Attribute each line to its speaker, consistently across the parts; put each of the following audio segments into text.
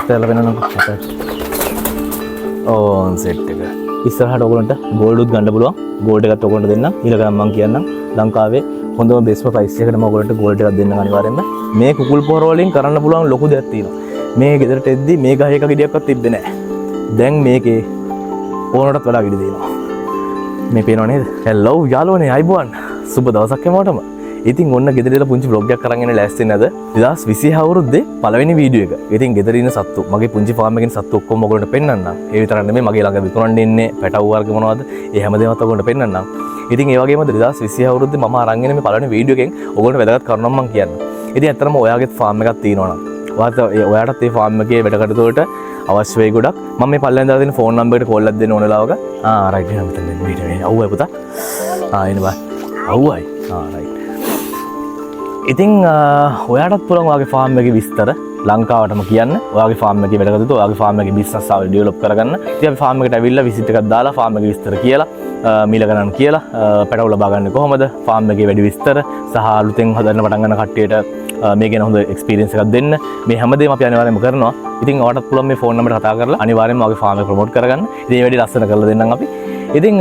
Speaker 1: තැල වෙනනම් ඕන් සෙට් එක. ඉස්සරහට ඔයගොල්ලන්ට ගෝල්ඩ් උත් ගන්න පුළුවන්. ගෝල්ඩ් එකත් ඔයගොල්ලන්ට දෙන්නම්. ඊළඟට මම කියන්නම් ලංකාවේ හොඳම බෙස්ට් ප්‍රයිස් එකකට මම ඔයගොල්ලන්ට ගෝල්ඩ් එකක් දෙන්නම් අනිවාර්යෙන්ම. මේ කුකුල් පොහොර වලින් කරන්න පුළුවන් ලොකු දෙයක් තියෙනවා. මේ ගෙදරට එද්දි මේ ගහ එක ගෙඩියක්වත් තිබ්බේ නැහැ. දැන් මේකේ ඕනටත් වඩා ගෙඩි දෙනවා. මේ පේනව නේද? හෙලෝ යාළුවනේ අයබෝන්. සුබ දවසක් හැමෝටම. ඉතින් ඔන්න ගෙදරට පුංචි vlog එකක් අරන් එන්න ලෑස්ති වෙනද 2020 අවුරුද්දේ පළවෙනි වීඩියෝ එක. ඉතින් ගෙදර ඉන්න සත්තු මගේ පුංචි ෆාම් එකේ සත්තු ඔක්කොම ඔයගොල්ලන්ට පෙන්නන්නම්. ඒ විතරක් නෙමෙයි මගේ ළඟ විකුණන්න ඉන්නේ පැටව් වර්ග මොනවද? ඒ හැමදේමත් ඔයගොල්ලන්ට පෙන්නන්නම්. ඉතින් ඒ වගේම 2020 අවුරුද්දේ මම අරන් එන මේ පළවෙනි වීඩියෝ එකෙන් ඔයගොල්ලන්ට වැදගත් කරුණක් මම කියන්නම්. ඉතින් ඇත්තටම ඔයාගේ ෆාම් එකක් තියෙනවා නම් ඔයාටත් මේ ෆාම් එකේ වැඩ කටයුතු වලට අවශ්‍ය වෙයි ගොඩක්. මම මේ පල්ලෙන් දාලා තියෙන ෆෝන් නම්බර් එකට කෝල් එකක් දෙන්න ඕන වෙලාවක. රයිට් එහෙනම් මෙතන මේ අවුවයි පුතා. එන්න බා. අවුවයි. රයිට්. ඉතින් ඔයාටත් පුළුවන් ඔයාගේ ෆාම් එකේ විස්තර ලංකාවටම කියන්න. ඔයාගේ ෆාම් එකේ වැඩ කටයුතු, ඔයාගේ ෆාම් එකේ බිස්නස් ආවල් ඩෙවලොප් කරගන්න. ඉතින් අපි ෆාම් එකට ඇවිල්ලා විසිට් එකක් දාලා ෆාම් එකේ විස්තර කියලා, මීල ගණන් කියලා, පැටවු ලබා ගන්න කොහොමද, ෆාම් එකේ වැඩි විස්තර සහ අලුතෙන් හදන්න පටන් ගන්න කට්ටියට මේ ගැන හොඳ එක්ස්පීරියන්ස් එකක් දෙන්න. මේ හැමදේම අපි අනිවාර්යෙන්ම කරනවා. ඉතින් ඔයාටත් පුළුවන් මේ ෆෝන් නම්බරට කතා කරලා අනිවාර්යෙන්ම ඔයාගේ ෆාම් එක ප්‍රොමෝට් කරගන්න. ඉතින් මේ වැඩි ලස්සන කරලා දෙන්නම් අපි. ඉතින්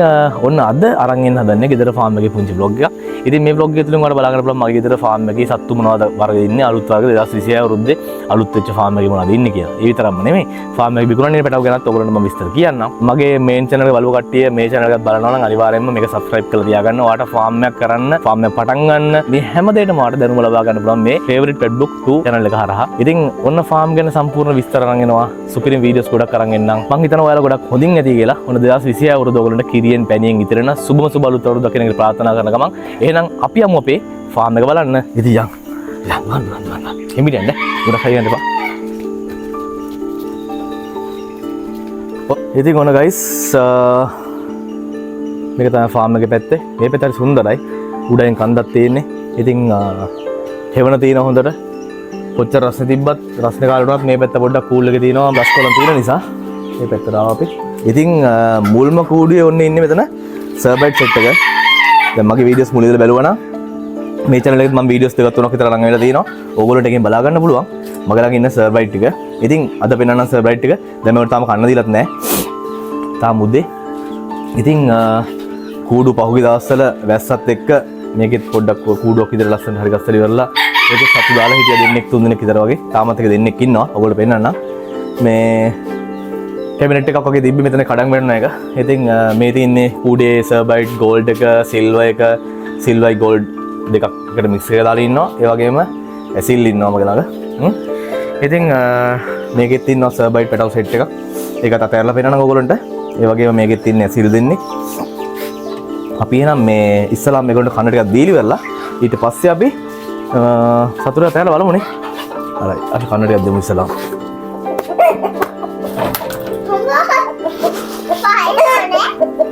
Speaker 1: ඔන්න අද අරන් එන්න හදන්නේ ගෙදර ෆාම් එකේ පුංචි vlog එකක්. ඉතින් මේ vlog එක තුලින් ඔයාලා බලා ගන්න පුළුවන් මගේ ගෙදර ෆාම් එකේ සත්තු මොනවද වර්ග ඉන්නේ, අලුත් වර්ග 2026 අවුරුද්දේ අලුත් වෙච්ච ෆාම් එකේ මොනවද ඉන්නේ කියලා. ඒ විතරක්ම නෙමෙයි ෆාම් එකේ විකුණන්නේ පැටව ගැනත් ඔයගොල්ලන්ට මම විස්තර කියන්නම්. මගේ මේන් channel එක බලව කට්ටිය මේ channel එකත් බලනවා නම් අනිවාර්යෙන්ම මේක subscribe කරලා තියාගන්න. ඔයාට ෆාම් එකක් කරන්න, ෆාම් එක පටන් ගන්න මේ හැම දෙයකම ඔයාට දැනුම ලබා ගන්න පුළුවන් මේ favorite pet book 2 channel එක හරහා. ඉතින් ඔන්න ෆාම් ගැන සම්පූර්ණ විස්තර අරන් එනවා. සුපිරිම වීඩියෝස් ගොඩක් අරන් එන්නම්. මම හිතනවා ඔයාලා ගොඩක් හොඳින් ඇති කියලා. ඔන්න 2026 අවුරුද්ද ඔයගොල්ලන්ට කිරියෙන් පැණියෙන් ඉතිරෙන සුබම සුබ අලුත් අවුරුද්දක් කියන එක ප්‍රාර්ථනා කරන ගමන් එහෙනම් අපි යමු අපේ ෆාම් එක බලන්න. ඉතින් යන් එමිඩෙන්ද ගොඩක් හයියන්න එපා. ඉතින් ඔන්න ගයිස් මේක තමයි ෆාම් එකේ පැත්තේ. මේ පැත්ත හරි සුන්දරයි. උඩින් කන්දක් තියෙන්නේ. ඉතින් හෙවණ තියෙන හොඳට. කොච්චර රස්නේ තිබ්බත් රස්නේ කාලේටවත් මේ පැත්ත පොඩ්ඩක් කූල් එකේ තියෙනවා. බස් කොලම් තියෙන නිසා මේ පැත්තට ආවා අපි. ඉතින් මුල්ම කූඩුවේ ඔන්න ඉන්නේ මෙතන සර්බයිට් සෙට් එක. දැන් මගේ වීඩියෝස් මුල ඉඳලා බැලුවා නම් මේ channel එකෙත් මම වීඩියෝස් දෙකක් තුනක් විතර අරන් වෙලා තියෙනවා. ඕගොල්ලන්ට එකෙන් බලා ගන්න පුළුවන්. මගේ ළඟ ඉන්න සර්බයිට් ටික. ඉතින් අද පෙන්නන්න සර්බයිට් ටික. දැන් මම තාම කන්න දීලත් නැහැ. තාම මුද්දේ. ඉතින් කූඩු පහුගිය දවස්වල වැස්සත් එක්ක මේකෙත් පොඩ්ඩක් කූඩුවක් විතර ලස්සන හරි ගස්සලා ඉවරලා ඒකේ සතු දාලා හිටිය දෙන්නෙක් තුන් දෙනෙක් විතර වගේ. තාමත් එක දෙන්නෙක් ඉන්නවා. ඔයගොල්ලෝ පෙන්නන්න. මේ කැබිනට් එකක් වගේ තිබ්බේ මෙතන කඩන් වෙන්න එක. ඉතින් මේ තින්නේ කූඩේ සර්බයිට් ගෝල්ඩ් එක, සිල්වර් එක, සිල්වර්යි ගෝල්ඩ් දෙකක් එකට මික්ස් කරලා දාලා ඉන්නවා. ඒ වගේම ඇසිල් ඉන්නවා මගේ ළඟ. ඉතින් මේකෙත් ඉන්නවා සර්බයිට් පැටල් සෙට් එකක්. ඒකත් අතහැරලා පෙන්නන්න ඕගොල්ලන්ට. ඒ වගේම මේකෙත් ඉන්නේ ඇසිල් දෙන්නේ. අපි එහෙනම් මේ ඉස්සලාම මේගොල්ලන්ට කන්න ටිකක් දීලි වෙලා ඊට පස්සේ අපි සතුටට අතහැරලා බලමුනේ. හරි. අපි කන්න ටිකක් දෙමු ඉස්සලාම.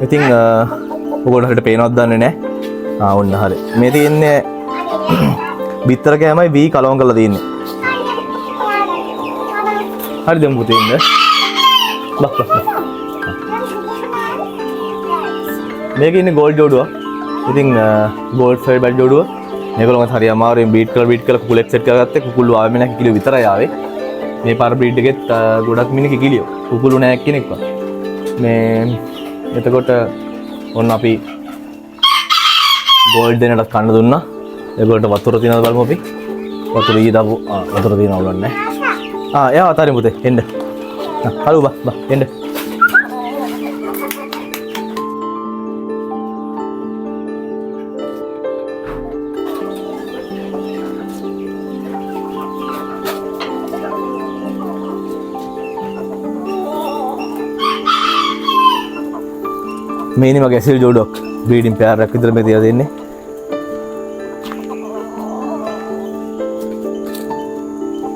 Speaker 1: ඉතින් ඔයගොල්ලෝ හරියට පේනවද දන්නේ නැහැ. ඔන්න හරි. මේ තියෙන්නේ බිත්තර කෑමයි වී කලවම් කරලා තියෙන්නේ. හරි දෙමු පුතේ ඉන්න. බස්. මේකේ ඉන්නේ ගෝල්ඩ් ජෝඩුව. ඉතින් ගෝල්ඩ් සර්බයිට් ජෝඩුව. මේගොල්ලෝත් හරි අමාරුවෙන් බීට් කරලා කුකුලෙක් සෙට් කරගත්තේ. කුකුල්ලු ආවේ නැහැ කිකිලිය විතරයි ආවේ. මේ පාර බ්‍රීඩ් එකෙත් ගොඩක් මිනිහ කිකිලියෝ. කුකුළු නැහැ කෙනෙක්වත්. මේ එතකොට ඔන්න අපි ගෝල්ඩ් දෙනටත් කන්න දුන්නා. ඒගොල්ලන්ට වතුර තියනවද බලමු අපි. වතුර ඊ දාපු වතුර තියනව බලන්නේ. එයා අතාරින් පුතේ එන්න. හලෝ බා එන්න. මේනි මගේ ඇසිල් ජෝඩුවක් බ්‍රීඩින් පෙයාර් එකක් විතර මේ තියලා දෙන්නේ.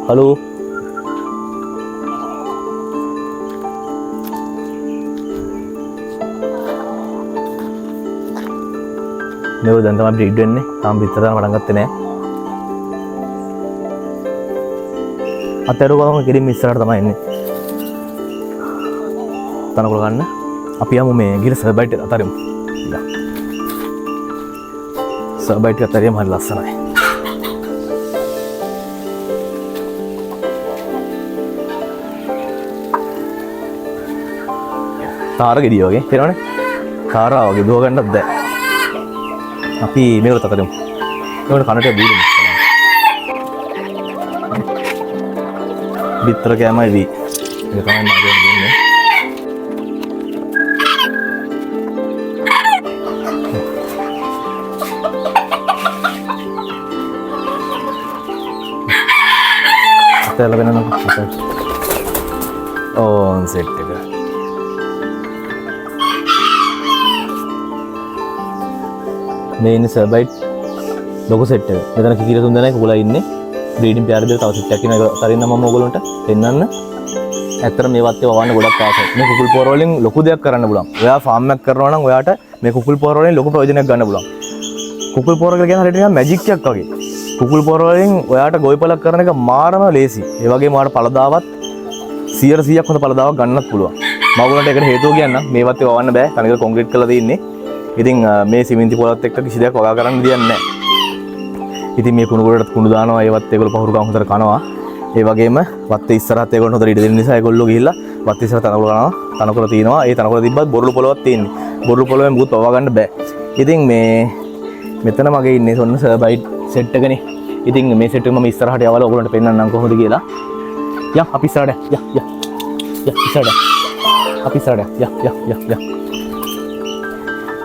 Speaker 1: හලෝ මේව දැන් තමයි බ්‍රීඩ් වෙන්නේ. තාම විතරම පටන් ගත්තේ නෑ. අතරුවම කෙලින් ඉස්සරහට තමයි එන්නේ. තනකොළ ගන්න. අපි යමු මේ ගිර සර්බයිට් එක අතරින්ම. සර්බයිට් එක අතරින්ම හරි ලස්සනයි. තාර ගෙඩිය වගේ තේරෙනවනේ. තාරා වගේ දුව ගන්නත් බෑ. අපි මේකට තකරමු. ඒකට කනට බීරමු. බිත්තර කෑමයි වී. ඒක තමයි මම දෙන්නේ. තැල වෙනනම් ඕන් සෙට් එක. මේ ඉන්නේ සර්බයිට් ලොකු සෙට් එක. මෙතන කිකිල තුන් දෙනෙක් උගලා ඉන්නේ. බ්‍රීඩින් පෙයාර දෙක තව සෙට් එකක් ඉන්නවා. ඒක තරින්න මම ඕගොල්ලන්ට පෙන්නන්න. ඇත්තට මේ වත්තේ වවන්න ගොඩක් ආසයි. මේ කුකුල් පොර වලින් ලොකු දෙයක් කරන්න පුළුවන්. ඔයා ෆාම් එකක් කරනවා නම් ඔයාට මේ කුකුල් පොර වලින් ලොකු ප්‍රයෝජනයක් ගන්න පුළුවන්. කුකුල් පොර කියලා කියන හරියට නිකන් මැජික් එකක් වගේ. කුකුල් පොර වලින් ඔයාට ගොවිපලක් කරන එක මාරම ලේසි. ඒ වගේම ඔයාට පළදාවත් 100%ක් හොඳ පළදාවක් ගන්නත් පුළුවන්. මම ඔයගොල්ලන්ට ඒකට හේතුව කියන්නම්. මේ වත්තේ වවන්න බෑ. තනිකර කොන්ක්‍රීට් කරලා තියෙන්නේ. ඉතින් මේ සිමෙන්ති පොලත් එක්ක කිසි දෙයක් වගා කරන්න දෙයක් නැහැ. ඉතින් මේ කුණු ගොඩට කුණු දානවා. ඒවත් ඒගොල්ලෝ පහුරුකම් හොඳට කනවා. ඒ වගේම වත්තේ ඉස්සරහත් ඒගොල්ලෝ හොඳට ඉඩ දෙන්න නිසා ඒගොල්ලෝ ගිහිල්ලා වත්තේ ඉස්සරහ තනකොළ කනවා. තනකොළ තියෙනවා. ඒ තනකොළ තිබ්බත් බොරළු පොලවක් තියෙන්නේ. බොරළු පොලෙන් මුකුත් වවා ගන්න බෑ. ඉතින් මේ මෙතන මගේ ඉන්නේ සොන්න සර්බයිට් සෙට් එකනේ. ඉතින් මේ සෙට් එක මම ඉස්සරහට යවලා ඔයගොල්ලන්ට පෙන්නන්නම් කොහොමද කියලා. යා අපි ඉස්සරහට යා ඉස්සරහට අපි ඉස්සරහට යා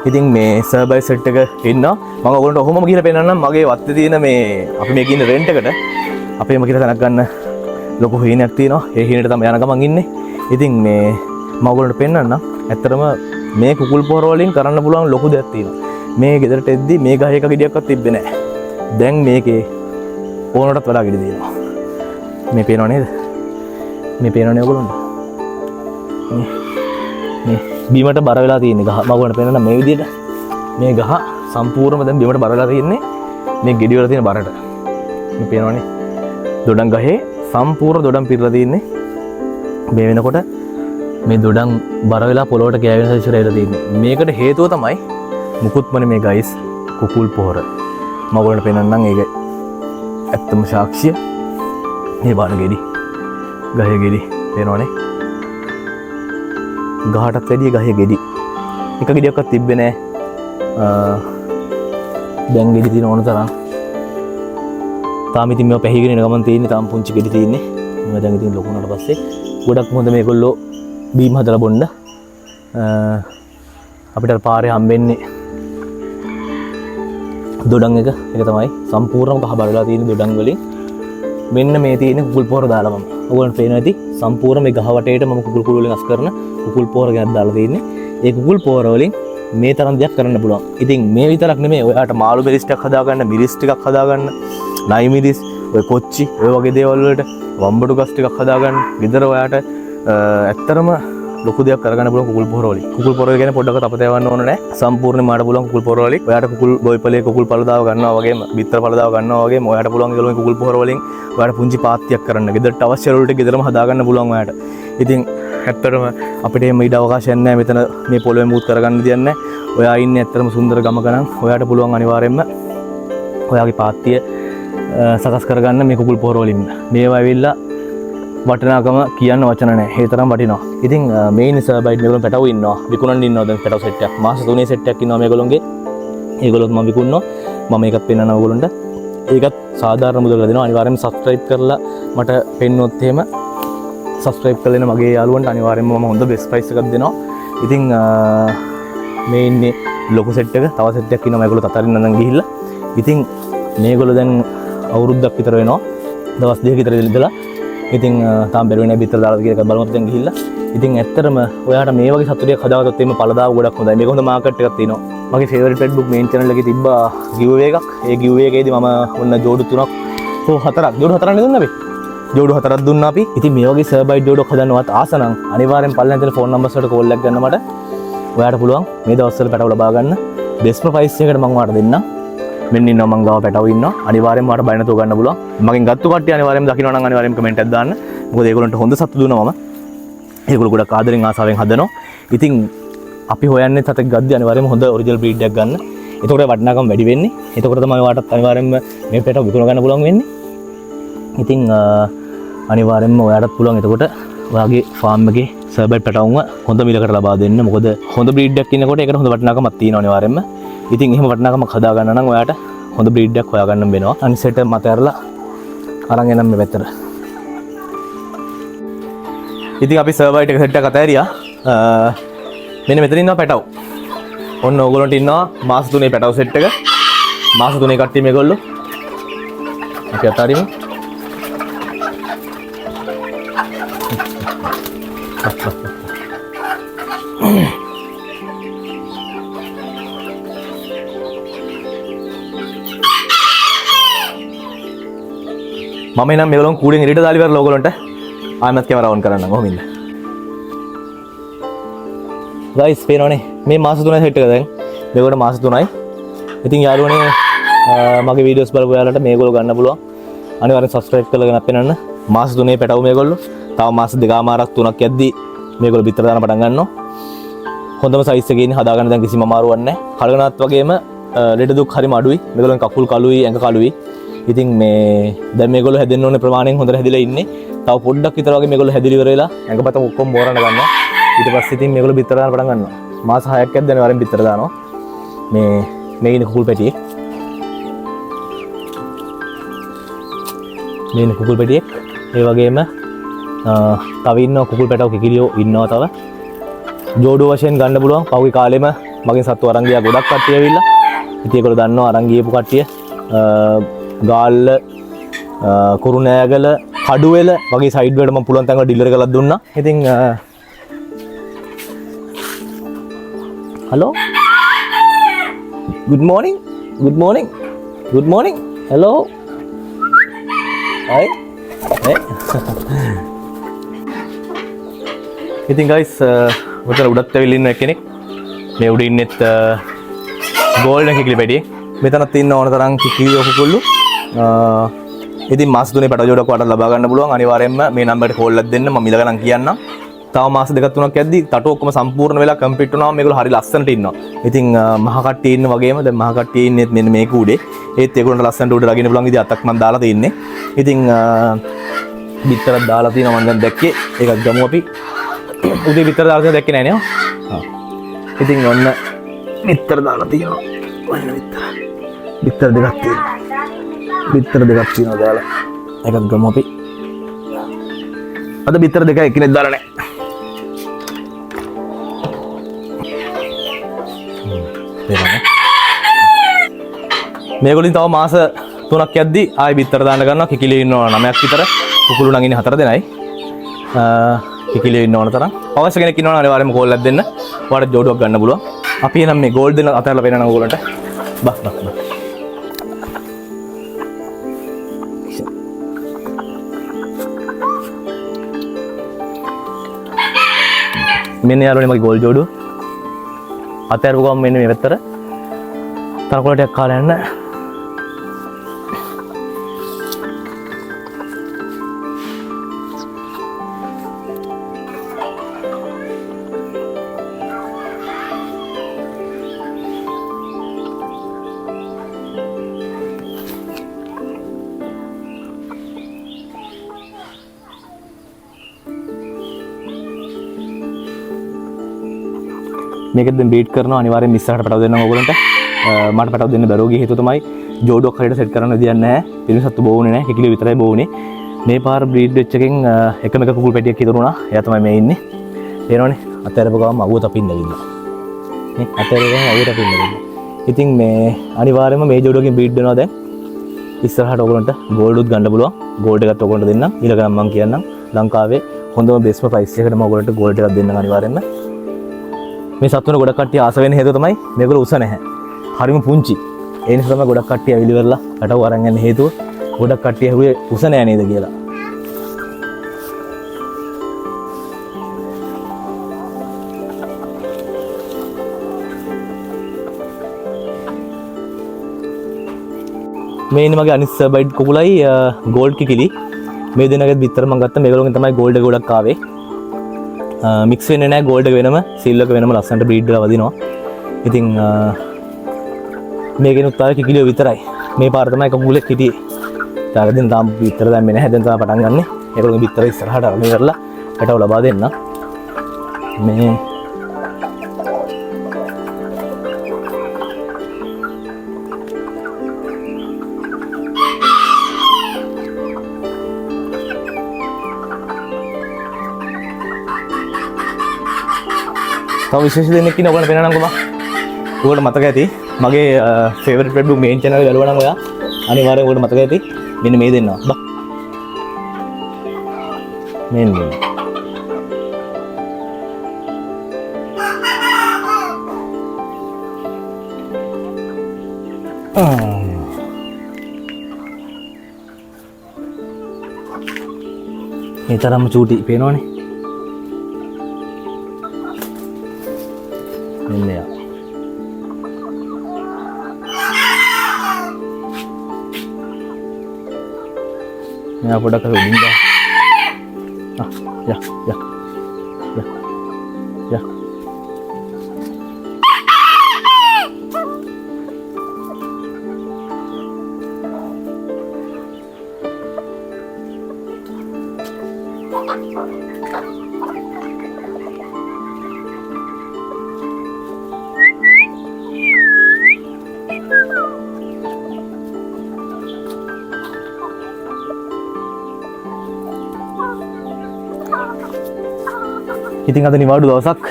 Speaker 1: ඉතින් මේ සර්බයිට් සෙට් එක ඉන්නවා. මම ඔයගොල්ලන්ට ඔහොමම ගිහලා පෙන්නන්නම් මගේ වත්තේ තියෙන මේ අපි මේක ඉන්නේ රෙන්ට් එකට. අපේම කියලා තැනක් ගන්න ලොකු හීනයක් තියෙනවා. ඒ හීනෙට තමයි යන ගමන් ඉන්නේ. ඉතින් මේ මම ඔයගොල්ලන්ට පෙන්නන්නම්. ඇත්තටම මේ කුකුල් පොර වලින් කරන්න පුළුවන් ලොකු දෙයක් තියෙනවා. මේ ගෙදරට එද්දි මේ ගහේ එක ගෙඩියක්වත් තිබ්බේ නැහැ. දැන් මේකේ ඕනටත් වඩා ගෙඩි තියෙනවා. මේ පේනව නේද? මේ පේනවනේ ඔයගොල්ලන්ට. මේ බීමට බර වෙලා තියෙන ගහ. මම ඔයගොල්ලන්ට පෙන්නන්න මේ විදිහට. මේ ගහ සම්පූර්ණයෙන්ම දැන් බීමට බර වෙලා තියෙන්නේ මේ ගෙඩි වල තියෙන බරට. මේ පේනවනේ. දොඩම් ගහේ සම්පූර්ණ දොඩම් පිරලා තියෙන්නේ. මේ වෙනකොට මේ දොඩම් බර වෙලා පොළොවට ගෑවෙන සයිසර ඇවිල්ලා තියෙන්නේ. මේකට හේතුව තමයි මුකුත්මනේ මේ ගයිස් කුකුල් පොහොර. මම ඔයගොල්ලන්ට පෙන්නන්නම් ඒක ඇත්තම සාක්ෂිය. මේ බාන ගෙඩි. ගහේ ගෙඩි පේනවනේ. ගහටත් වැඩිය ගහේ ගෙඩි. එක ගෙඩියක්වත් තිබ්බේ නැහැ. දැන් ගෙඩි තියෙන ඕන තරම්. තාම ඉතින් මේවා පැහිගෙන යන ගමන් තියෙන්නේ. තාම පුංචි ගෙඩි තියෙන්නේ. මේවා දැන් ඉතින් ලොකු වුණාට පස්සේ ගොඩක් හොඳ මේගොල්ලෝ බීම හදලා බොන්න. අපිට පාරේ හම්බෙන්නේ දොඩම් එක. ඒක තමයි සම්පූර්ණම කහ බලලා තියෙන දොඩම් වලින්. මෙන්න මේ තියෙන කුකුල් පොහොර දාලා මම. ඔයගොල්ලන්ට පේනවා ඇති සම්පූර්ණ මේ ගහ වටේට මම කුකුල් කුඩු වලින් අස් කරන කුකුල් පොහොර ගැන දාලා තියෙන්නේ. ඒ කුකුල් පොහොර වලින් මේ තරම් දෙයක් කරන්න පුළුවන්. ඉතින් මේ විතරක් නෙමෙයි. ඔයාට මාළු මිරිස් ටිකක් හදාගන්න, මිරිස් ටිකක් හදාගන්න, නයි මිරිස්, ඔය කොච්චි, ඔය වගේ දේවල් වලට වම්බඩු ගස් ටිකක් හදාගන්න. විතර ඔයාට ඇත්තරම ලොකු දෙයක් කරගන්න පුළුවන් කුකුල් පොහොර වලින්. කුකුල් පොහොර ගැන පොඩ්ඩක් තපත යවන්න ඕන නැහැ. සම්පූර්ණයෙන්ම මාට පුළුවන් කුකුල් පොහොර වලින්. ඔයාට කුකුල් ගොවිපලේ කුකුල් පළදාව ගන්නවා වගේම, බිත්තර පළදාව ගන්නවා වගේම ඔයාට පුළුවන් ඒගොල්ලෝ කුකුල් පොහොර වලින් ඔයාට පුංචි පාත්තියක් කරන්න. ගෙදරට අවශ්‍ය වලට ගෙදරම හදාගන්න පුළුවන් ඔයාට. ඉතින් ඇත්තටම අපිට මේ ඉඩ අවකාශයක් නැහැ. මෙතන මේ පොළොවේ මුත් කරගන්න දෙයක් නැහැ. ඔයා ඉන්නේ ඇත්තටම සුන්දර ගමක නම් ඔයාට පුළුවන් අනිවාර්යයෙන්ම ඔයාගේ පාත්තිය සකස් කරගන්න මේ කුකුල් පොහොර වලින්. මේවා ඇවිල්ලා වටිනාකම කියන්න වචන නැහැ. ඒ තරම් වටිනවා. ඉතින් මේ ඉන්නේ සර්බයිට් මේගොල්ලෝ පැටව ඉන්නවා. විකුණන්න ඉන්නවා දැන් පැටව සෙට් එකක්. මාස 3 සෙට් එකක් ඉන්නවා මේගොල්ලෝගේ. ඒගොල්ලොත් මම විකුණනවා. මම ඒකත් පෙන්නනවා ඔයගොල්ලන්ට. ඒකත් සාධාරණ මුදලකට දෙනවා. අනිවාර්යයෙන්ම subscribe කරලා මට පෙන්නොත් එහෙම subscribe කරගෙන මගේ යාළුවන්ට අනිවාර්යයෙන්ම මම හොඳ best price එකක් දෙනවා. ඉතින් මේ ඉන්නේ ලොකු සෙට් එක. තව සෙට් එකක් ඉන්නවා මේගොල්ලෝ තතරින් නඳන් ගිහිල්ලා. ඉතින් මේගොල්ලෝ දැන් අවුරුද්දක් විතර වෙනවා. දවස් 2ක විතර ඉඳලා. ඉතින් තාම බැරි වෙන්නේ බිත්තර දාලා කියලා බලමු අපි දැන් ගිහිල්ලා. ඉතින් ඇත්තටම ඔයාට මේ වගේ සතුටක් හදාගත්තොත් එimhe පළදාව ගොඩක් හොඳයි. මේක හොඳ මාකට් එකක් තියෙනවා. මගේ ෆේවරිට් පෙට් බුක් මේන් channel එකේ තිබ්බා giveaway එකක්. ඒ giveaway එකේදී මම ඔන්න ජෝඩු 3ක් ජෝඩු 4ක් නේ දුන්නා අපි. ජෝඩු 4ක් දුන්නා අපි. ඉතින් මේ වගේ සර්බයිට් ජෝඩුවක් හදන්නවත් ආස නම් අනිවාර්යෙන් පල්ලෙන් තියෙන ෆෝන් නම්බර්ස් වලට කෝල් එකක් ගන්න මට. ඔයාට පුළුවන් මේ දවස්වල පැටව ලබා ගන්න බෙස්ට් ප්‍රයිස් එකකට මම ඔයාලට දෙන්නම්. මෙන්න ඉන්නවා මං ගාව පැටව ඉන්නවා. අනිවාර්යෙන්ම ඔයාලට බය නැතුව ගන්න පුළුවන්. මගෙන් ගත්ත කට්ටිය අනිවාර්යෙන්ම දකින්න නම් අනිවාර්යෙන්ම කමෙන්ට් එකක් දාන්න. මොකද ඒගොල්ලන්ට හොඳ සතුට දුන්නා මම. ඒගොල්ලෝ ගොඩක් ආදරෙන් ආසාවෙන් හදනවා. ඉතින් අපි හොයන්නේ සතෙක් ගද්දි අනිවාර්යෙන්ම හොඳ ඔරිජිනල් බ්‍රීඩ් එකක් ගන්න. එතකොට වටිනාකම වැඩි වෙන්නේ. එතකොට තමයි ඔයාලට අනිවාර්යෙන්ම මේ පැටව විකුණ ගන්න පුළුවන් වෙන්නේ. ඉතින් අනිවාර්යෙන්ම ඔයාලට පුළුවන් එතකොට ඔයාගේ ෆාම් එකේ සර්බයිට් පැටවුම හොඳ මිලකට ලබා දෙන්න. මොකද හොඳ බ්‍රීඩ් එකක් ඉන්නකොට ඒකට හොඳ වටිනාකමක් තියෙනවා අනිවාර්යෙන්ම. ඉතින් එහෙම වටිනාකමක් හදා ගන්න නම් ඔයාට හොඳ බ්‍රීඩ් එකක් හොයාගන්න වෙනවා. අනිසෙට මත ඇරලා අරන් එනම් මේ පැත්තට. ඉතින් අපි සර්බයිට් එක සෙට් එකක් අතෑරියා. මෙන්න මෙතන ඉන්නවා පැටව්. ඔන්න ඕගොල්ලන්ට ඉන්නවා මාස 3 පැටව් සෙට් එක. මාස 3 කට්ටිය මේගොල්ලෝ. අපි අතාරිමු. මම එනම් මේගොල්ලෝ කූඩෙන් එළියට දාලා ඉවරලා ඕගොල්ලන්ට ආයෙත් කැමරාව ඔන් කරන්න කොහොමින්ද? ගයිස් පේනවනේ මේ මාස 3 සෙට් එක දැන් මේකට මාස 3යි. ඉතින් යාළුවනේ මගේ වීඩියෝස් බලපු යාළුවන්ට මේගොල්ලෝ ගන්න පුළුවන්. අනිවාර්යෙන් සබ්ස්ක්‍රයිබ් කරගෙන අපේනන්න. මාස 3 පැටවු මේගොල්ලෝ. තව මාස 2මාරක් 3ක් යද්දී මේගොල්ලෝ පිටර දාන්න පටන් ගන්නවා. හොඳම සයිස් එකේ ඉන්නේ හදාගන්න දැන් කිසිම අමාරුවක් නැහැ. කලගනාත් වගේම ලෙඩ දුක් හරිම අඩුයි. මේගොල්ලන් කකුල් කළුයි ඇඟ කළුයි. ඉතින් මේ දැන් මේගොල්ලෝ හැදෙන්න ඕනේ ප්‍රමාණයෙන් හොඳට හැදිලා ඉන්නේ. තව පොඩ්ඩක් විතර වගේ මේගොල්ලෝ හැදිලි ඉවර වෙලා ඇඟපත ඔක්කොම බෝරන්න ගන්නවා. ඊට පස්සේ ඉතින් මේගොල්ලෝ පිටර දාන්න පටන් ගන්නවා. මාස 6ක් යද්දී අනිවාර්යෙන් පිටර දානවා. මේ ඉන්නේ කුකුල් පැටියෙක්. මේ ඉන්නේ කුකුල් පැටියෙක්. ඒ වගේම තව ඉන්නවා කුකුල් පැටව කිකිලියෝ ඉන්නවා තව. ජෝඩුව වශයෙන් ගන්න පුළුවන්. පහුගිය කාලෙම මගෙන් සත්තු අරන් ගියා ගොඩක් කට්ටිය ඇවිල්ලා. ඉතින් ඒගොල්ලෝ දන්නවා අරන් ගියපු කට්ටිය. ගාල්ල කුරුණෑගල කඩුවෙල වගේ සයිඩ් වලට මම පුළුවන් තරම් ඩිලිවර් කරලා දුන්නා. ඉතින් hello good morning hello hi hey ඉතින් guys උතර උඩත් ඇවිල්ලා ඉන්න කෙනෙක් මේ උඩ ඉන්නෙත් ගෝල්ඩන් කිකිලි පැටියෙක්. මෙතනත් ඉන්න ඕන තරම් කිකිලියෝ කුකුල්ලු. ඉතින් මාස 3 පැටව ජෝඩක් වට ලබා ගන්න පුළුවන්. අනිවාර්යයෙන්ම මේ නම්බරයට කෝල් එකක් දෙන්න. මම ඉලගණන් කියන්නම්. තව මාස 2-3ක් යද්දී තටු ඔක්කොම සම්පූර්ණ වෙලා කම්ප්ලීට් වුණාම මේගොල්ලෝ හරි ලස්සනට ඉන්නවා. ඉතින් මහ කට්ටිය ඉන්න වගේම දැන් මහ කට්ටිය ඉන්නේ මෙන්න මේ කූඩේ. ඒත් ඒගොල්ලන්ට ලස්සනට උඩ රගින්න පුළුවන් විදිහ අතක් මම දාලා තින්නේ. ඉතින් බිත්තරක් දාලා තියෙනවා මම දැන් දැක්කේ. ඒකත් ගමු අපි. උදේ බිත්තර දාලා තියෙන දැක්කේ නෑ නේ. ඉතින් ඔන්න බිත්තර දාලා තියෙනවා. ඔන්න බිත්තර දෙකක් තියෙනවා දාලා. ඒකත් ගමු අපි. අද බිත්තර දෙක එකිනෙක දාලා නෑ. මේගොල්ලෝ තව මාස 3ක් යද්දී ආයෙ බිත්තර දාන්න ගන්නවා. කිකිලියෝ ඉන්නවා 9ක් විතර. කුකුළු නම් ඉන්නේ 4 දෙනයි. කිකිලියෝ ඉන්න ඕන තරම්. අවශ්‍ය කෙනෙක් ඉන්නවනම් අනිවාර්යයෙන්ම කෝල් එකක් දෙන්න. ඔයාලට ජෝඩුවක් ගන්න පුළුවන්. අපි එනම් මේ ගෝල්ඩන් අතහැරලා වෙනනම් ඕගොල්ලන්ට. බා. මෙන්න යාළුවනේ මගේ ගෝල් ජෝඩුව. අතහැරපු ගමන් මෙන්න මේ පැත්තට තරකොලටයක් කාලා යන්න. මේකෙන් දැන් බීට් කරනවා අනිවාර්යෙන් ඉස්සරහට පැටව දෙන්නම් ඕගොල්ලන්ට. මට පැටව දෙන්න බැරුව ගිය හේතුව තමයි ජෝඩුවක් හරියට සෙට් කරන්න විදියක් නැහැ. පිරිසත්තු බෝවුනේ නැහැ. කිකිලියෝ විතරයි බෝවුනේ. මේ පාර බ්‍රීඩ් වෙච්ච එකෙන් එකම එක කුකුල් පැටියෙක් ඉතුරු වුණා. එයා තමයි මේ ඉන්නේ. තේරෙනවනේ. අතහැරපු ගමන් අවුව තපින්න ගිහින්. නේ අතහැරපු ගමන් අවුව තපින්න ගිහින්. ඉතින් මේ අනිවාර්යයෙන්ම මේ ජෝඩුවකින් බීඩ් වෙනවා දැන්. ඉස්සරහට ඕගොල්ලන්ට ගෝල්ඩුත් ගන්න පුළුවන්. ගෝල්ඩ් එකත් ඕගොල්ලන්ට දෙන්නම්. ඊළඟට මම කියන්නම් ලංකාවේ හොඳම බේස්ම ප්‍රයිස් එකකට මම ඕගොල්ලන්ට ගෝල්ඩ් එකක් දෙන්නම් අනිවාර්යයෙන්ම. මේ සත්තුන ගොඩක් කට්ටිය ආස වෙන හේතුව තමයි මේගොල්ලෝ උස නැහැ. හරිම පුංචි. ඒ නිසා තමයි ගොඩක් කට්ටිය ඇවිලි වෙරලා පැටව අරන් යන හේතුව. ගොඩක් කට්ටිය ඇහුවේ උස නැහැ නේද කියලා. මේ ඉන්නේ මගේ අනිත් සර්බයිට් කුකුලයි ගෝල්ඩ් කිකිලි. මේ දෙනගෙත් බිත්තර මම ගත්තා. මේගොල්ලෝගෙන් තමයි ගෝල්ඩ් එක ගොඩක් ආවේ. මික්ස් වෙන්නේ නැහැ ගෝල්ඩ් එක වෙනම සිල්වර් එක වෙනම ලස්සනට බ්‍රීඩ් කරලා වදිනවා. ඉතින් මේකෙනුත් ආවේ කිකිලියෝ විතරයි. මේ පාර තමයි කකුලෙක් හිටියේ. ඊට තාම බිත්තර දැම්මේ නැහැ. දැන් තමයි පටන් ගන්නෙ. ඒගොල්ලෝගේ බිත්තර ඉස්සරහට අරගෙන ඉවරලා පැටව ලබා දෙන්න. මේ තව විශේෂ දෙයක් ඉන්න ඔයගොල්ලෝ පේනනම් කොහොමද? ඔයගොල්ලෝ මතක ඇති මගේ ෆේවරිට් පෙට් බුක් මේන් channel එක බලුවා නම් ඔයා අනිවාර්යෙන් ඔයගොල්ලෝ මතක ඇති මෙන්න මේ දෙන්නවා. බා. මෙන්න. මේ තරම්ම චූටි පේනවනේ. මෙන්න යා. මෙයා පොඩක් අර උඩින් යා. ඉතින් අද නිවාඩු දවසක්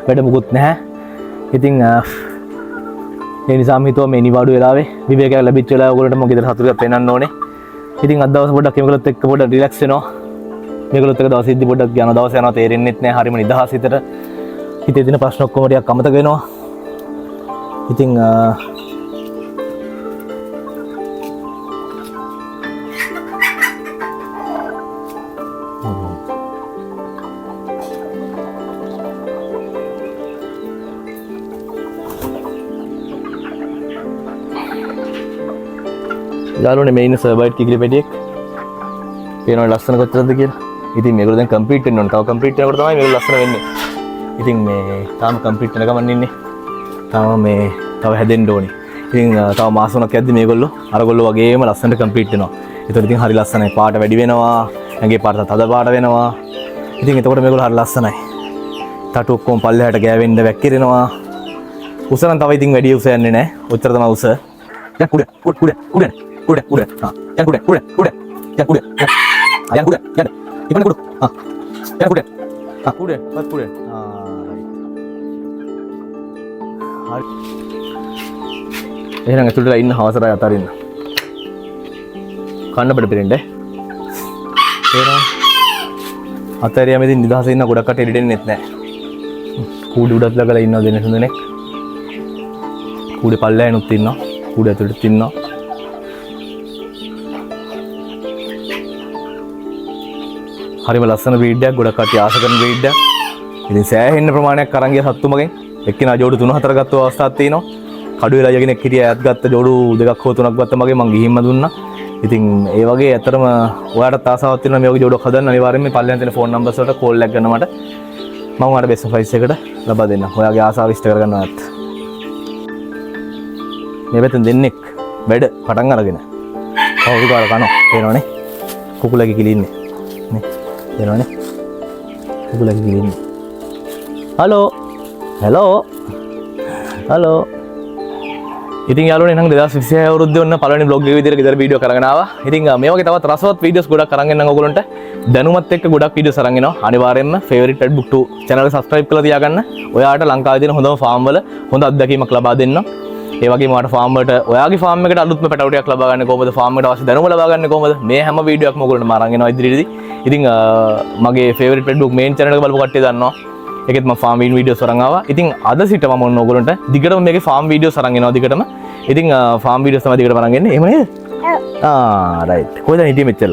Speaker 1: වැඩ මුකුත් නැහැ. ඉතින් ඒ නිසා මම හිතුවා මේ නිවාඩු වෙලාවේ විවේකයක් ලැබිච්ච වෙලාව ඔයගොල්ලන්ට මම ගෙදර සතුටක් පෙන්නන්න ඕනේ. ඉතින් අද දවස් පොඩ්ඩක් මේගොල්ලොත් එක්ක පොඩ්ඩක් රිලැක්ස් වෙනවා. මේගොල්ලොත් එක්ක දවස් ඉද්දි පොඩ්ඩක් යන දවස් යනවා තේරෙන්නෙත් නැහැ. හරිම නිදහස් හිතට හිතේ දින ප්‍රශ්න ඔක්කොම ටිකක් අමතක වෙනවා. ඉතින් යාළුවනේ මේ ඉන්න සර්බයිට් කිකිලි පැටියෙක් පේනවනේ ලස්සන කොච්චරද කියලා. ඉතින් මේගොල්ලෝ දැන් කම්ප්ලීට් වෙන්න ඕන. තව කම්ප්ලීට් වෙනකොට තමයි මේගොල්ලෝ ලස්සන වෙන්නේ. ඉතින් මේ තාම කම්ප්ලීට් වෙන ගමන් ඉන්නේ. තාම මේ තව හැදෙන්න ඕනේ. ඉතින් තව මාස 3ක් යද්දි මේගොල්ලෝ අරගොල්ලෝ වගේම ලස්සනට කම්ප්ලීට් වෙනවා. ඒතකොට ඉතින් හරි ලස්සනයි. පාට වැඩි වෙනවා. ඇඟේ පාට තද පාට වෙනවා. ඉතින් එතකොට මේගොල්ලෝ හරි ලස්සනයි. තටු ඔක්කොම පල්ලෙහාට ගෑවෙන්න වැක්කිරෙනවා. උස නම් තව ඉතින් වැඩි උස යන්නේ නැහැ. ඔච්චර තමයි උස. දැන් කුඩ Udah. Yang kuda. Yang kuda. Yan. Ipan kuda. Yang kuda. Kuda, pas kuda. right. එහෙනම් ඇතුළට ඉන්න හවසට අතරින්න. කන්න බඩ පිරෙන්න. එහෙනම් අතරියම ඉතින් නිදහසේ ඉන්න ගොඩක් කට එළිදෙන්නෙත් නැහැ. කූඩු උඩත් ළඟලා ඉන්නවා දෙන හොඳනේ. කූඩේ පල්ලෑනුත් ඉන්නවා. කූඩ ඇතුළට ඉන්නවා. හරිම ලස්සන බ්‍රීඩ් එකක් ගොඩක් කට්ටිය ආස කරන බ්‍රීඩ් එකක්. ඉතින් සෑහෙන්න ප්‍රමාණයක් අරන් ගිය සත්තු මගෙන් එක්කිනා ජෝඩු 3-4 ගත්ත අවස්ථාවක් තියෙනවා. කඩු වෙලා යගෙන එක්කිරිය අයත් ගත්ත ජෝඩු 2ක් හෝ 3ක් ගත්ත මගෙන් මං ගිහින්ම දුන්නා. ඉතින් ඒ වගේ ඇත්තටම ඔයාලට ආසාවක් තියෙනවා මේ වගේ ජෝඩුවක් හදන්න අනිවාර්යෙන්ම මේ පල්ලෙන් තියෙන ෆෝන් නම්බර්ස් වලට කෝල් එකක් ගන්න මට. මම ඔයාලට බෙස්ට් ප්‍රයිස් එකට ලබා දෙන්නම්. ඔයාගේ ආසාව ඉෂ්ට කරගන්නවත්. මේ පැත්තෙන් දෙන්නෙක් වැඩ පටන් අරගෙන. කවුරු කාලා කනවා. තේරෙනවනේ. කුකුලගේ කිලින්නේ. නේ. තේරෙනවනේ. කුකුලගේ කිලින්නේ. හලෝ. ඉතින් යාළුවනේ නම් 2026 අවුරුද්දේ ඔන්න පළවෙනි බ්ලොග් එක විදිහට ගෙදර වීඩියෝ කරගෙන ආවා. ඉතින් මේ වගේ තවත් රසවත් වීඩියෝස් ගොඩක් අරන් එන්නම් ඔයගොල්ලන්ට. දැනුමත් එක්ක ගොඩක් වීඩියෝස් අරන් එනවා. අනිවාර්යයෙන්ම favorite pet book 2 channel එක subscribe කරලා තියාගන්න. ඔයාට ලංකාවේ තියෙන හොඳම farm වල හොඳ අත්දැකීමක් ලබා දෙන්න. ඒ වගේම ඔයාට farm වලට ඔයාගේ farm එකට අලුත්ම pet out එකක් ලබා ගන්න කොහොමද? farm එකට අවශ්‍ය දැනුම ලබා ගන්න කොහොමද? මේ හැම වීඩියෝ එකක්ම ඔයගොල්ලන්ට මම අරන් එනවා ඉදිරියේදී. ඉතින් මගේ favorite pet book main channel එක බලපු කට්ටිය දන්නවා. ඒකෙත් මම farm videos අරන් ආවා. ඉතින් අද සිට මම ඔන්න ඔයගොල්ලන්ට දිගටම මේකේ farm videos අරන් එනවා දිගටම. ඉතින් farm videos තමයි දිගටම අරන් එන්නේ. එහෙම නේද? ඔව්. right. කොහෙද හිටියේ මෙච්චර?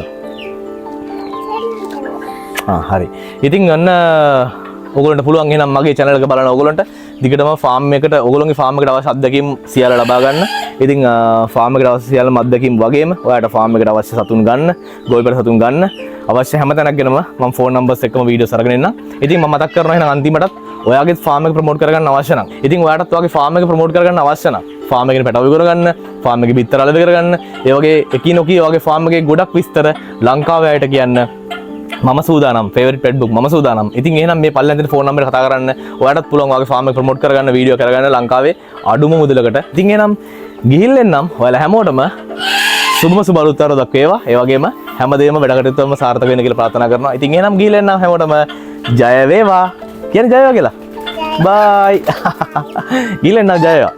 Speaker 1: හරි. ඉතින් අන්න ඔයගොල්ලන්ට පුළුවන් එහෙනම් මගේ channel එක බලන්න ඔයගොල්ලන්ට දිගටම farm එකට ඔයගොල්ලෝගේ farm එකට අවශ්‍ය අත්දැකීම් සියල්ල ලබා ගන්න. ඉතින් farm එකට අවශ්‍ය සියල්ලම අත්දැකීම් වගේම ඔයාලට farm එකට අවශ්‍ය සතුන් ගන්න, ගොවිපළ සතුන් ගන්න අවශ්‍ය හැම තැනක් ගැනම මම phone numbers එක්කම videos අරගෙන එන්නම්. ඉතින් මම මතක් කරනවා එහෙනම් අන්තිමටත් ඔයාගේ farm එක promote කරගන්න අවශ්‍ය නම්. ඉතින් ඔයාටත් ඔයාගේ farm එක promote කරගන්න අවශ්‍ය නම් farm එකේ පැටව විකුණ ගන්න, farm එකේ බිත්තර අලද කරගන්න, ඒ වගේ එකිනොකී ඔයාගේ farm එකේ ගොඩක් විස්තර ලංකාවේ අයට කියන්න මම සූදානම් ෆේවරිට් පෙට් බුක් මම සූදානම්. ඉතින් එහෙනම් මේ පල්ලෙන් තියෙන ෆෝන් නම්බරේ කතා කරන්න. ඔයාලටත් පුළුවන් ඔයාගේ ෆාම් එක ප්‍රොමෝට් කරගන්න, වීඩියෝ කරගන්න ලංකාවේ අඩුම මුදලකට. ඉතින් එහෙනම් ගිහිල්ලෙන්නම් ඔයාලා හැමෝටම සුබම සුබ අලුත් අවුරුද්දක් වේවා. ඒ වගේම හැමදේම වැඩ කටයුතුවම සාර්ථක වෙන්න කියලා ප්‍රාර්ථනා කරනවා. ඉතින් එහෙනම් ගිහිල්ලෙන්නම් හැමෝටම ජය වේවා. කියන්නේ ජය වේවා කියලා. බයි. ගිහිල්ලෙන්නම් ජය වේවා.